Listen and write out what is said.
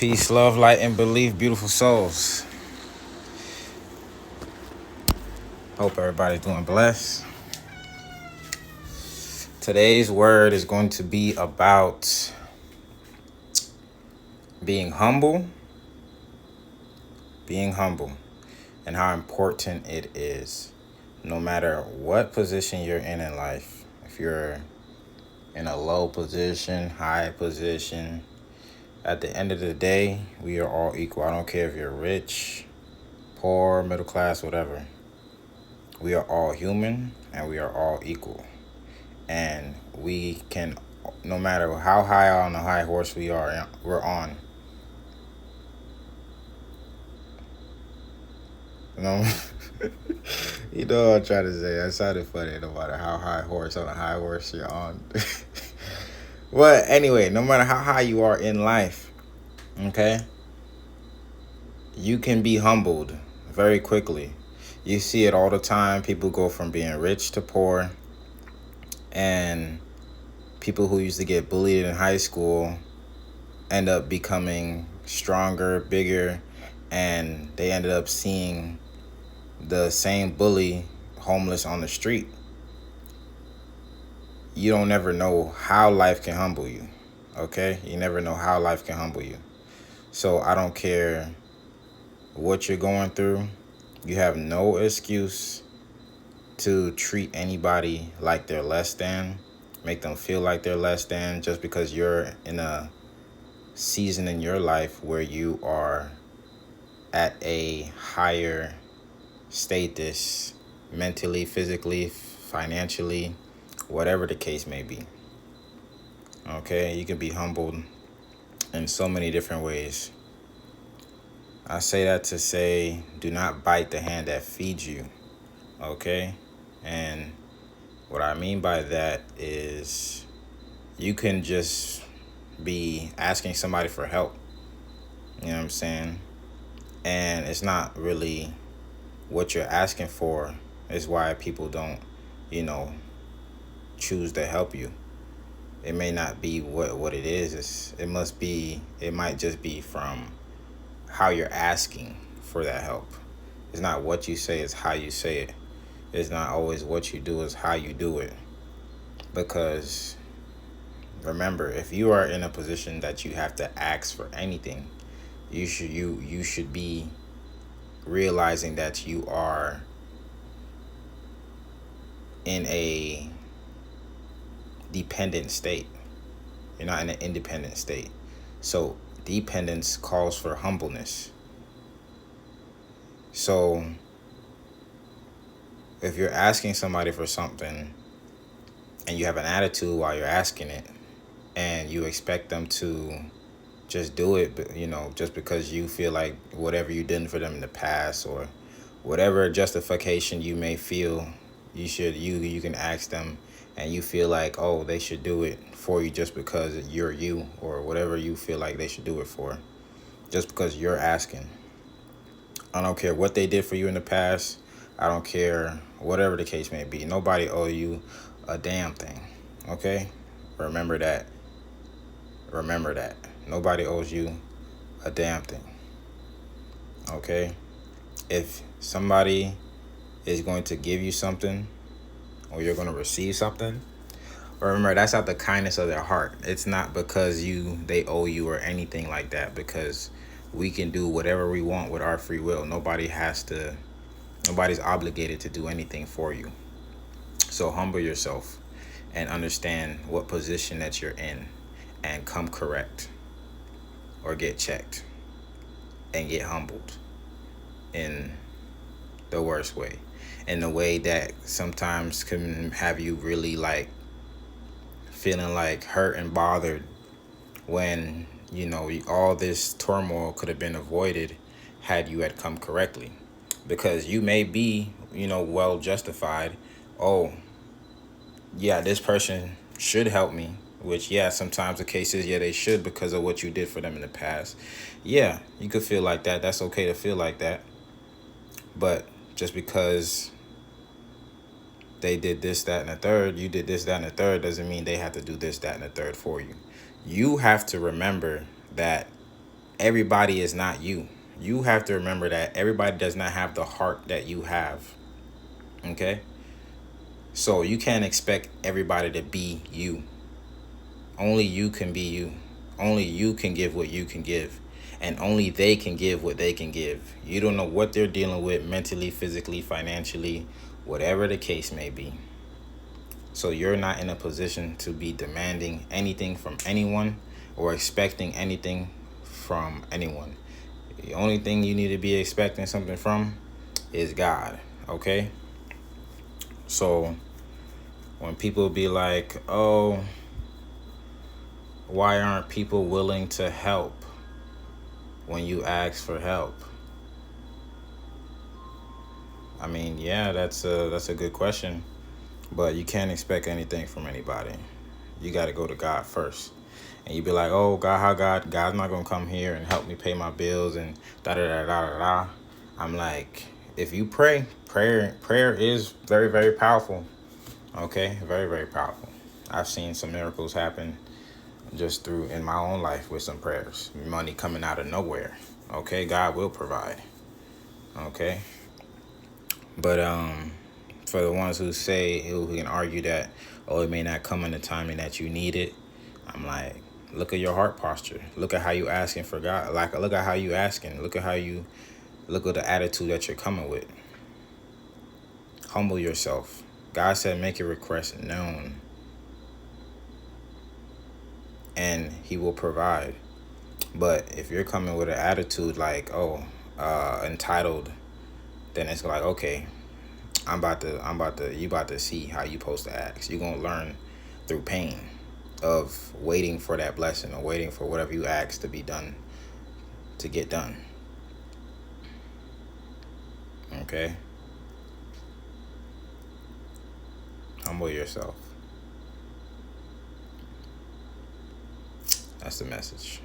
Peace, love, light, and belief, beautiful souls. Hope everybody's doing blessed. Today's word is going to be about being humble, and how important it is. No matter what position you're in life, if you're in a low position, high position, at the end of the day, we are all equal. I don't care if you're rich, poor, middle class, whatever. We are all human and we are all equal. And we can, no matter how high on the high horse we're on. You know, you know what I'm trying to say. That sounded funny. No matter how high horse on a high horse you're on. But anyway, no matter how high you are in life, okay, you can be humbled very quickly. You see it all the time. People go from being rich to poor, and people who used to get bullied in high school end up becoming stronger, bigger, and they ended up seeing the same bully homeless on the street. You don't ever know how life can humble you, okay? You never know how life can humble you. So I don't care what you're going through. You have no excuse to treat anybody like they're less than, make them feel like they're less than, just because you're in a season in your life where you are at a higher status, mentally, physically, financially, whatever the case may be. Okay, you can be humbled in so many different ways. I say that to say, do not bite the hand that feeds you. Okay, and what I mean by that is you can just be asking somebody for help. You know what I'm saying? And it's not really what you're asking for is why people don't, choose to help you. It may not be what it is. It might just be from how you're asking for that help. It's not what you say, it's how you say it. It's not always what you do, it's how you do it. Because remember, if you are in a position that you have to ask for anything, you should be realizing that you are in a dependent state. You're not in an independent state. So dependence calls for humbleness. So if you're asking somebody for something and you have an attitude while you're asking it, and you expect them to just do it, but just because you feel like whatever you did for them in the past, or whatever justification you may feel you can ask them, and you feel like, oh, they should do it for you just because you're you, or whatever you feel like they should do it for, just because you're asking. I don't care what they did for you in the past. I don't care whatever the case may be. Nobody owe you a damn thing. Okay? Remember that. Nobody owes you a damn thing. Okay? If somebody is going to give you something, or you're going to receive something, remember, that's out the kindness of their heart. It's not because they owe you or anything like that, because we can do whatever we want with our free will. Nobody's obligated to do anything for you. So humble yourself and understand what position that you're in, and come correct, or get checked and get humbled in the worst way, in the way that sometimes can have you really feeling like hurt and bothered, when all this turmoil could have been avoided had you had come correctly. Because you may be well justified. Oh yeah, this person should help me, which, yeah, sometimes the case is, yeah, they should, because of what you did for them in the past. Yeah, you could feel like that. That's okay to feel like that. But just because they did this, that, and the third, you did this, that, and the third, doesn't mean they have to do this, that, and the third for you. You have to remember that everybody is not you. You have to remember that everybody does not have the heart that you have. Okay? So you can't expect everybody to be you. Only you can be you. Only you can give what you can give. And only they can give what they can give. You don't know what they're dealing with mentally, physically, financially, whatever the case may be. So you're not in a position to be demanding anything from anyone or expecting anything from anyone. The only thing you need to be expecting something from is God. Okay? So when people be like, oh, why aren't people willing to help when you ask for help? I mean, yeah, that's a good question, but you can't expect anything from anybody. You got to go to God first. And you be like, oh, God, how God's not going to come here and help me pay my bills and da-da-da-da-da-da. I'm like, if you prayer is very, very powerful. Okay? Very, very powerful. I've seen some miracles happen just through in my own life with some prayers. Money coming out of nowhere. Okay? God will provide. Okay? But for the ones who can argue that, oh, it may not come in the timing that you need it, I'm like, look at your heart posture. Look at how you asking for God. Like, look at how you asking. Look at the attitude that you're coming with. Humble yourself. God said, make your request known, and He will provide. But if you're coming with an attitude like, oh, entitled, then it's like, okay, you about to see how you supposed to ask. You're gonna learn through pain of waiting for that blessing or waiting for whatever you ask to be done, to get done. Okay? Humble yourself. That's the message.